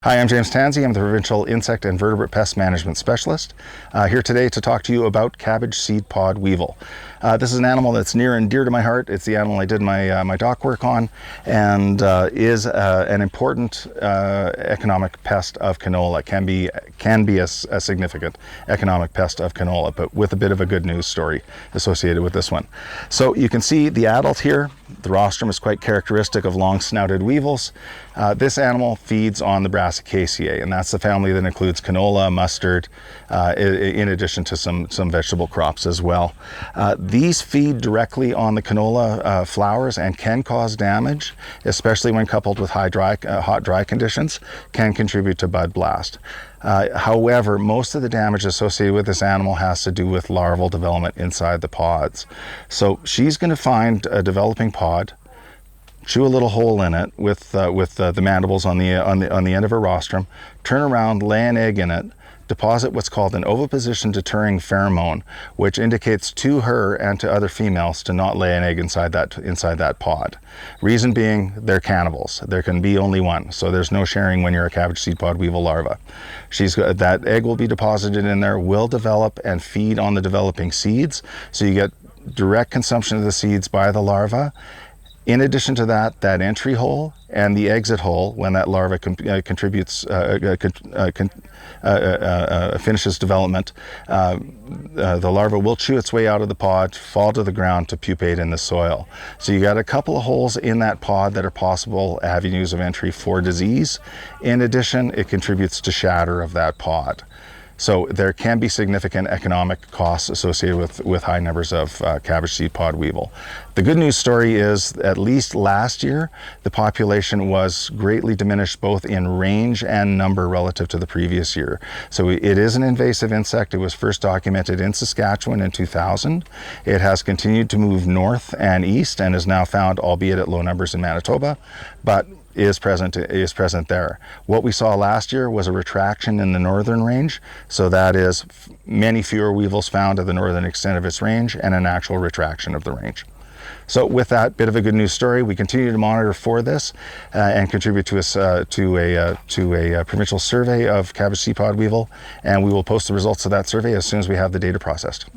Hi, I'm James Tansey. I'm the Provincial Insect and Vertebrate Pest Management Specialist. Here today to talk to you about Cabbage Seedpod Weevil. This is an animal that's near and dear to my heart. It's the animal I did my dock work on, and is an important economic pest of canola. Can be a significant economic pest of canola, but with a bit of a good news story associated with this one. So you can see the adult here. The rostrum is quite characteristic of long-snouted weevils. This animal feeds on the Brassicaceae, and that's the family that includes canola, mustard, in addition to some vegetable crops as well. These feed directly on the canola flowers and can cause damage, especially when coupled with hot, dry conditions, can contribute to bud blast. However, most of the damage associated with this animal has to do with larval development inside the pods. So she's going to find a developing pod, chew a little hole in it with the mandibles on the end of her rostrum, turn around, lay an egg in it, deposit what's called an oviposition deterring pheromone, which indicates to her and to other females to not lay an egg inside that pod. Reason being, they're cannibals. There can be only one, so there's no sharing when you're a cabbage seedpod weevil larva. That egg will be deposited in there, will develop and feed on the developing seeds, so you get direct consumption of the seeds by the larva. In addition to that, that entry hole and the exit hole, when that larva finishes development, the larva will chew its way out of the pod, fall to the ground to pupate in the soil. So you got a couple of holes in that pod that are possible avenues of entry for disease. In addition, it contributes to shatter of that pod. So there can be significant economic costs associated with high numbers of cabbage seedpod weevil. The good news story is, at least last year, the population was greatly diminished both in range and number relative to the previous year. So it is an invasive insect. It was first documented in Saskatchewan in 2000. It has continued to move north and east and is now found, albeit at low numbers, in Manitoba, but is present there. What we saw last year was a retraction in the northern range, so that is many fewer weevils found at the northern extent of its range and an actual retraction of the range. So with that bit of a good news story, we continue to monitor for this and contribute to a provincial survey of cabbage seedpod weevil, and we will post the results of that survey as soon as we have the data processed.